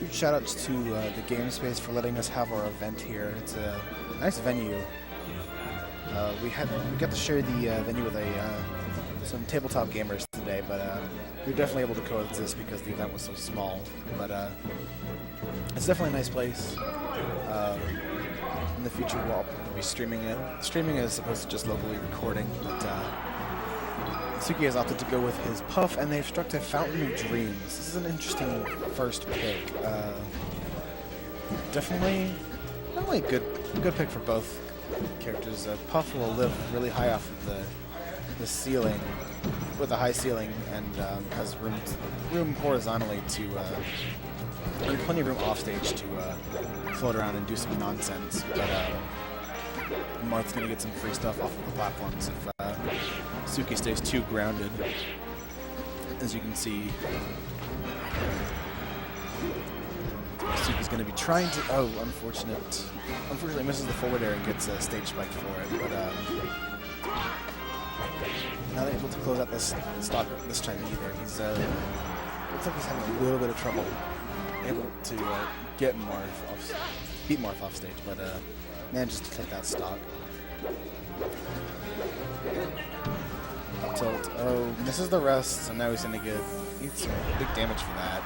Huge shout outs to the Game Space for letting us have our event here. It's a nice venue. We got to share the venue with some tabletop gamers today, but we were definitely able to coexist because the event was so small. But it's definitely a nice place. In the future, we'll be streaming it. Streaming is supposed to just locally recording, but Suki has opted to go with his Puff, and they've struck a Fountain of Dreams. This is an interesting first pick. Definitely a good pick for both characters. Puff will live really high off of the ceiling, with a high ceiling, and has room horizontally to, and plenty of room off stage to float around and do some nonsense. But Marth's gonna get some free stuff off of the platforms if Suki stays too grounded. As you can see, Suki's going to be trying to... Oh, unfortunately misses the forward air and gets stage spiked for it. But not able to close out this stock this time either. He's looks like he's having a little bit of trouble able to beat Marth off stage, but manages to take that stock. Up tilt. Oh, misses the rest, so now he's going to get some big damage for that.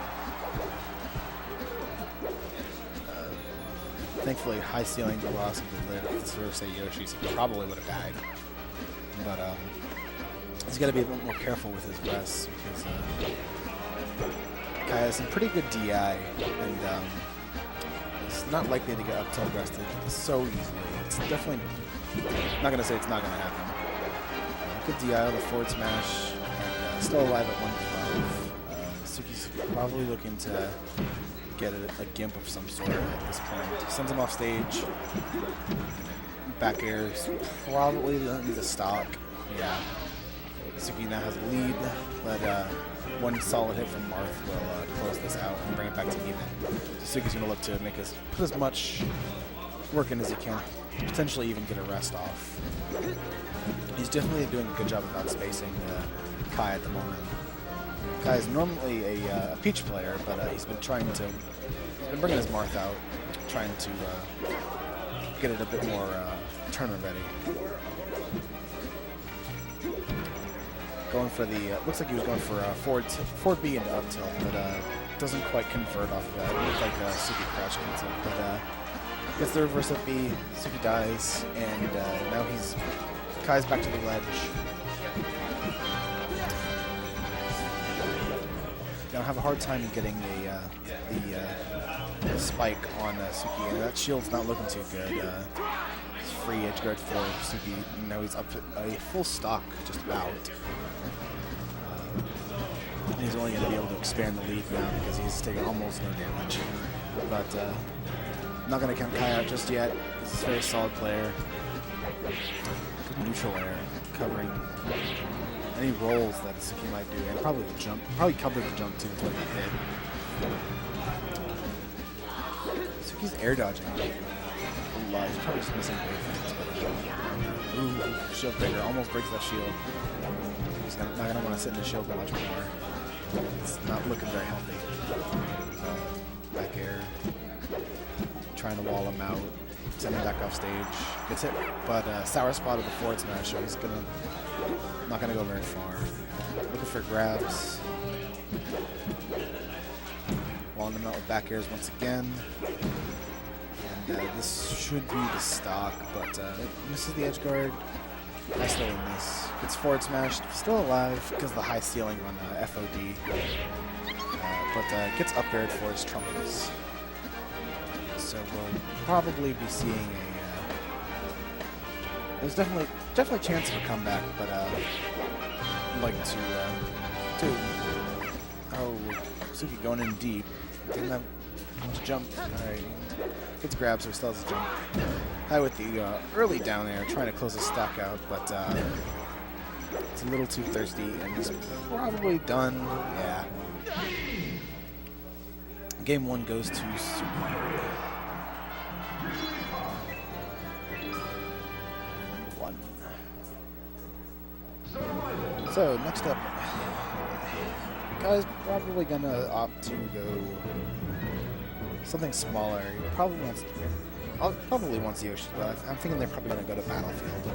Thankfully, high ceiling velocity to live. If this were, say, Yoshi's, he probably would have died. But he's got to be a bit more careful with his rests because Kai has some pretty good DI, and he's not likely to get up tilt rested so easily. It's definitely not going to say it's not going to happen. Good DI, the forward smash, and still alive at 112. Suki's probably looking to get a gimp of some sort at this point. Sends him off stage. Back airs probably needs a stock. Yeah. Suki now has a lead, but one solid hit from Marth will close this out and bring it back to even. So Suki's going to look to put as much work in as he can, potentially even get a rest off. He's definitely doing a good job of outspacing Kai at the moment. Kai is normally a Peach player, but he's been bringing his Marth out, trying to get it a bit more tournament ready. Going for the, looks like he was going for forward B into up tilt, but doesn't quite convert off of that. It looked like Suki crouch cancel, but gets the reverse up B, Suki dies, and now Kai's back to the ledge. Gonna have a hard time getting the spike on Suki, and that shield's not looking too good. Free edge guard for Suki. Now he's up to a full stock, just about. He's only going to be able to expand the lead now because he's taking almost no damage. But not going to count Kai out just yet. He's a very solid player. Good neutral air, covering any rolls that Suki might do, and probably the jump. Probably covered the jump too until he hit. Suki's air dodging a lot. He's probably just missing waveframes. Ooh, shield breaker almost breaks that shield. He's not going to want to sit in the shield much more. It's not looking very healthy. Back air. Trying to wall him out. Send him back off stage. Gets hit, but sour spot of the forward smash, so he's not gonna go very far. Looking for grabs. Walling him out with back airs once again. And this should be the stock, but it misses the edge guard. Nice little miss. Gets forward smashed. Still alive because of the high ceiling on FOD. But gets up aired for his troubles. So we'll probably be seeing there's definitely a chance of a comeback, but I'd like to oh, Suki going in deep. Didn't have much jump. Alright. Gets grabbed, so he still has a jump. High with the early down air, trying to close his stock out, but it's a little too thirsty, and he's probably done. Yeah. Game 1 goes to Suki. So, next up, Kai's probably gonna opt to go something smaller. He probably wants Yoshi, but I'm thinking they're probably going to go to Battlefield.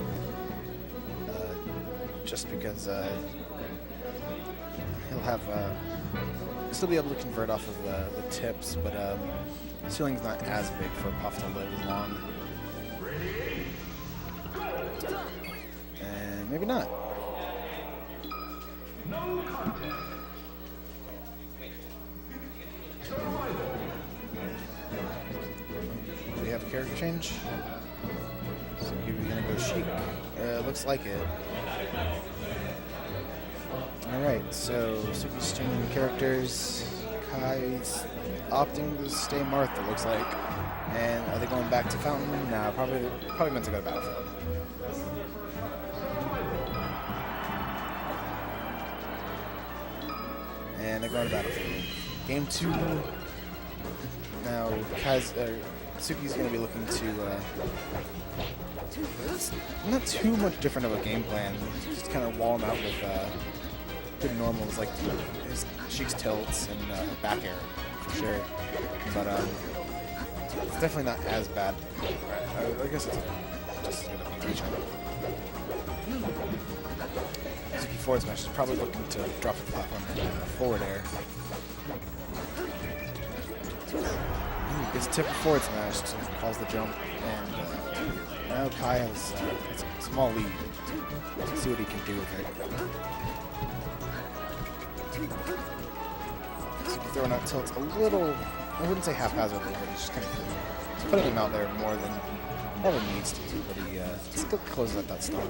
Just because he'll have still be able to convert off of the tips, but ceiling's not as big for Puff to live as long. And maybe not. We have a character change. So here we're gonna go Sheik. Looks like it. Alright, so Suki's changing characters. Kai's opting to stay Marth, it looks like. And are they going back to Fountain? Nah, probably meant to go to Battlefield. And they're going to Battlefield. Game 2. Now, Suki's going to be looking to... it's not too much different of a game plan. Just kind of wall him out with good normals like his Sheik's tilts and back air, for sure. But it's definitely not as bad. I guess it's just as good of a matchup. Suki forward smash is probably looking to drop the platform and forward air. Gets tip forward smash to cause the jump, and now Kai has a small lead. Let's see what he can do with it. Suki throwing out tilts a little, I wouldn't say haphazardly, but he's just kind of putting him out there more than probably needs to, but he still closes out that stomach.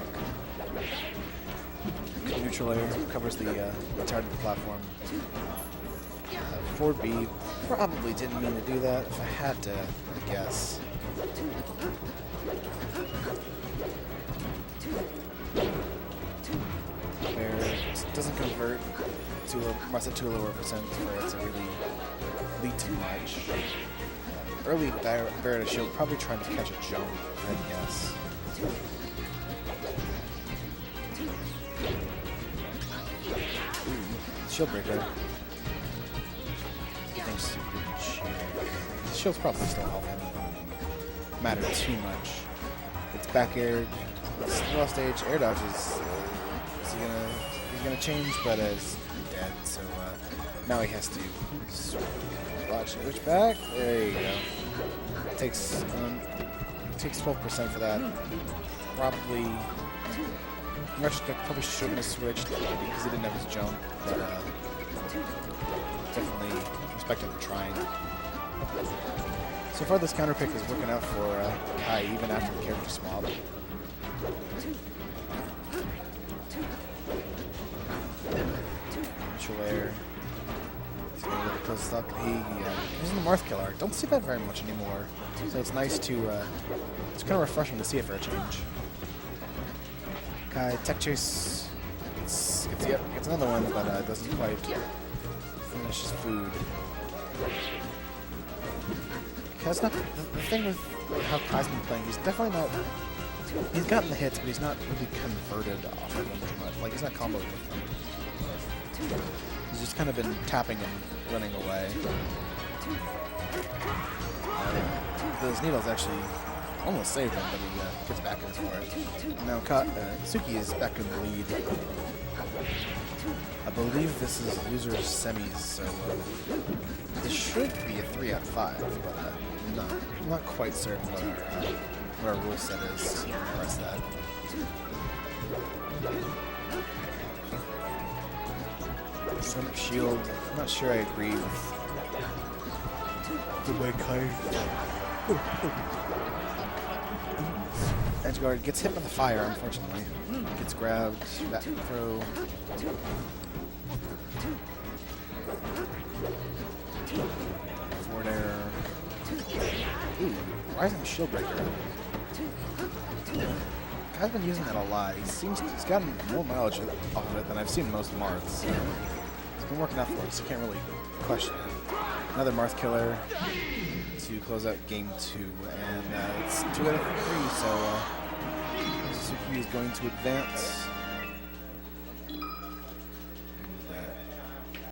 Neutral air covers the entirety of the platform. Forward B, probably didn't mean to do that if I had to, I guess. Where it doesn't convert to a lower percent where it's really lead too much. Early barrier to shield, probably trying to catch a jump, I guess. Shield breaker. Thanks. The shield's probably still helping. Matter too much. It's back aired. Well stage air dodges. He's gonna change, but is dead. So now he has to watch it back. There you go. Takes 12% for that. Probably. In retrospect, probably shouldn't have switched because he didn't have his jump, but definitely respect him for trying. So far, this counter pick is working out for Kai even after the character swap. Neutral air. He's going to really close stuck. Using the Marth killer. Don't see that very much anymore, so it's nice to. It's kind of refreshing to see it for a change. Kai tech chase gets another one, but doesn't quite finish his food. Kai's not the thing with how Kai's been playing. He's definitely not. He's gotten the hits, but he's not really converted off of them too much. Like he's not comboing with them. He's just kind of been tapping and running away. Those needles actually almost saved him, but he gets back in for it. Now Suki is back in the lead. I believe this is loser's semis, so this should be a 3 out of 5, but I'm not quite certain what our rule set is to press that. Swim up shield. I'm not sure I agree with the way Kai. Edge guard gets hit by the fire, unfortunately. Gets grabbed, back throw. Forward air. Ooh, rising shield breaker. I've been using that a lot. He's gotten more mileage off of it than I've seen most Marths. So it's been working out for us. I can't really question it. Another Marth killer to close out game 2, and it's 2 out of 3, so Suki is going to advance.